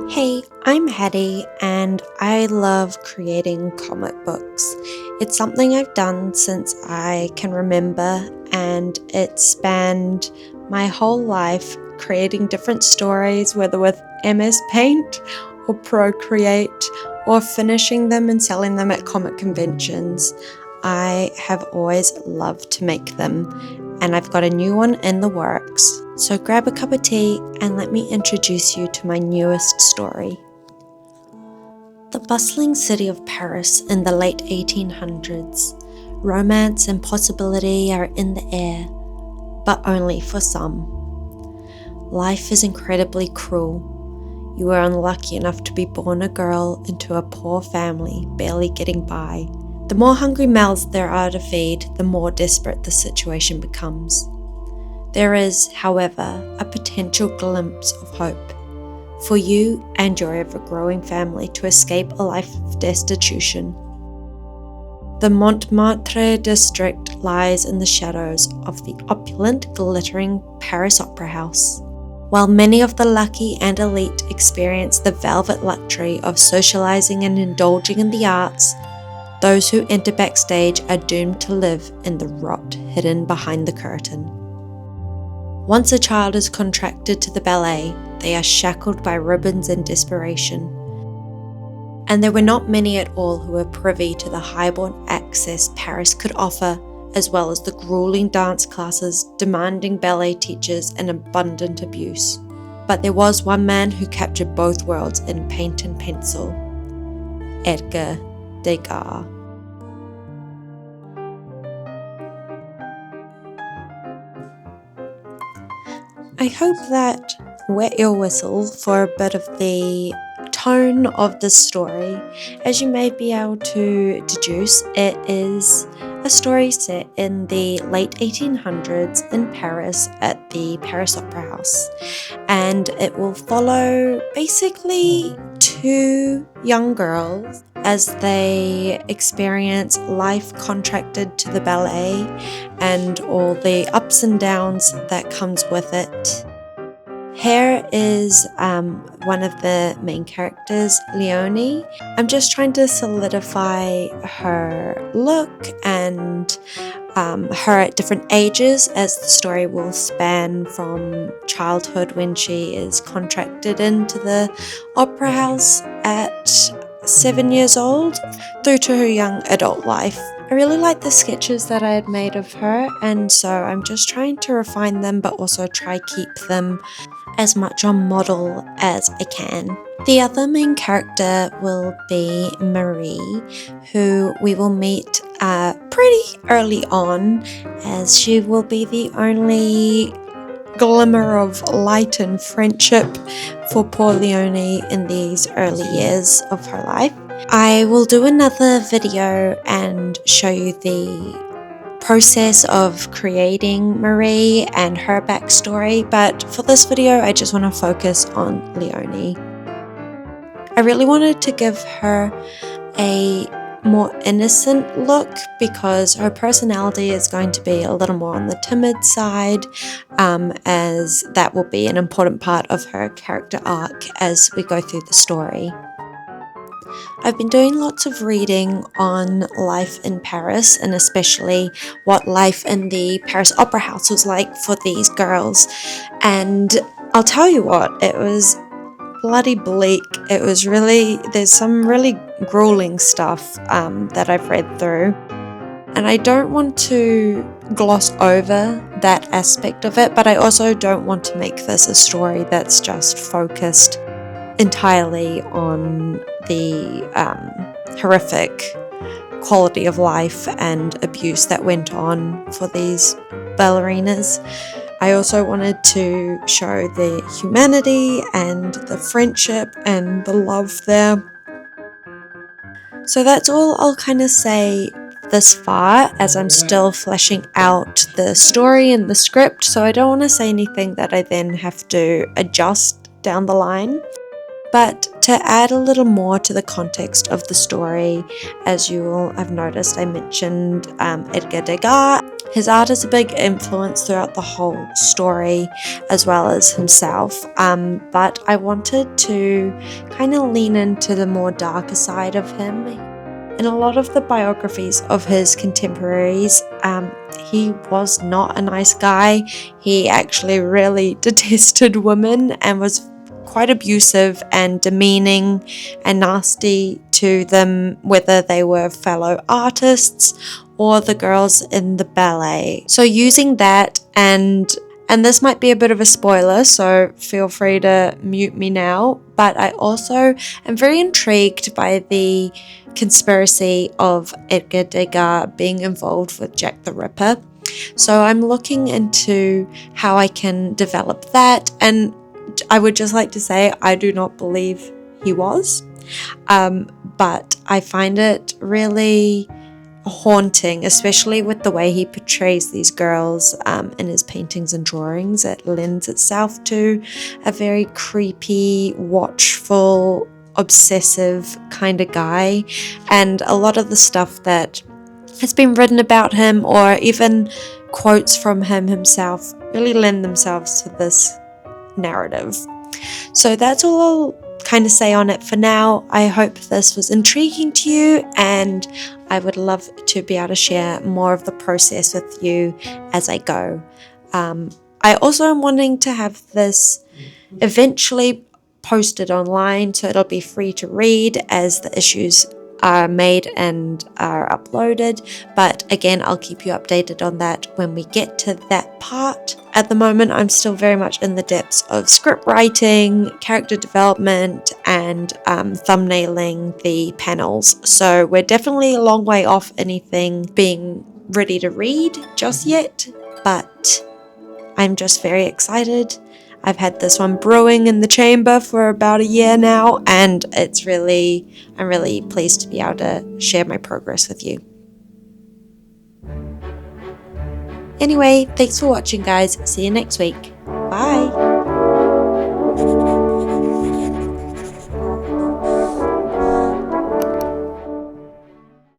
Hey, I'm Hattie and I love creating comic books. It's something I've done since I can remember, and it spanned my whole life creating different stories, whether with MS Paint or Procreate, or finishing them and selling them at comic conventions. I have always loved to make them, and I've got a new one in the works. So grab a cup of tea and let me introduce you to my newest story. The bustling city of Paris in the late 1800s. Romance and possibility are in the air, but only for some. Life is incredibly cruel. You are unlucky enough to be born a girl into a poor family, barely getting by. The more hungry mouths there are to feed, the more desperate the situation becomes. There is, however, a potential glimpse of hope for you and your ever-growing family to escape a life of destitution. The Montmartre district lies in the shadows of the opulent, glittering Paris Opera House. While many of the lucky and elite experience the velvet luxury of socializing and indulging in the arts, those who enter backstage are doomed to live in the rot hidden behind the curtain. Once a child is contracted to the ballet, they are shackled by ribbons and desperation. And there were not many at all who were privy to the highborn access Paris could offer, as well as the grueling dance classes, demanding ballet teachers, and abundant abuse. But there was one man who captured both worlds in paint and pencil: Edgar Degas. I hope that wet your whistle for a bit of the tone of the story. As you may be able to deduce, it is a story set in the late 1800s in Paris at the Paris Opera House, and it will follow basically two young girls as they experience life contracted to the ballet and all the ups and downs that comes with it. Here is one of the main characters, Leonie. I'm just trying to solidify her look and her at different ages, as the story will span from childhood when she is contracted into the opera house at 7 years old through to her young adult life. I really like the sketches that I had made of her, and so I'm just trying to refine them but also try keep them as much on model as I can. The other main character will be Marie, who we will meet pretty early on, as she will be the only glimmer of light and friendship for poor Leonie in these early years of her life. I will do another video and show you the process of creating Marie and her backstory, but for this video I just want to focus on Leonie. I really wanted to give her a more innocent look because her personality is going to be a little more on the timid side, as that will be an important part of her character arc as we go through the story. I've been doing lots of reading on life in Paris, and especially what life in the Paris Opera House was like for these girls, and I'll tell you what, it was bloody bleak. It was really, there's some really grueling stuff that I've read through, and I don't want to gloss over that aspect of it, but I also don't want to make this a story that's just focused entirely on the horrific quality of life and abuse that went on for these ballerinas. I also wanted to show the humanity and the friendship and the love there. So that's all I'll kind of say this far, as I'm still fleshing out the story and the script, so I don't want to say anything that I then have to adjust down the line. But to add a little more to the context of the story, as you will have noticed, I mentioned Edgar Degas. His art is a big influence throughout the whole story, as well as himself. But I wanted to kind of lean into the more darker side of him. In a lot of the biographies of his contemporaries, he was not a nice guy. He actually really detested women and was quite abusive and demeaning and nasty to them, whether they were fellow artists or the girls in the ballet. So using that, and this might be a bit of a spoiler, so feel free to mute me now, but I also am very intrigued by the conspiracy of Edgar Degas being involved with Jack the Ripper. So I'm looking into how I can develop that, and I would just like to say I do not believe he was, but I find it really haunting, especially with the way he portrays these girls in his paintings and drawings. It lends itself to a very creepy, watchful, obsessive kind of guy, and a lot of the stuff that has been written about him, or even quotes from him himself, really lend themselves to this narrative. So that's all I'll kind of say on it for now. I hope this was intriguing to you, and I would love to be able to share more of the process with you as I go. I also am wanting to have this eventually posted online, so it'll be free to read as the issues are made and are uploaded. But again, I'll keep you updated on that when we get to that part. At the moment, I'm still very much in the depths of script writing, character development, and thumbnailing the panels. So we're definitely a long way off anything being ready to read just yet, but I'm just very excited. I've had this one brewing in the chamber for about a year now, and I'm really pleased to be able to share my progress with you. Anyway, thanks for watching, guys. See you next week. Bye.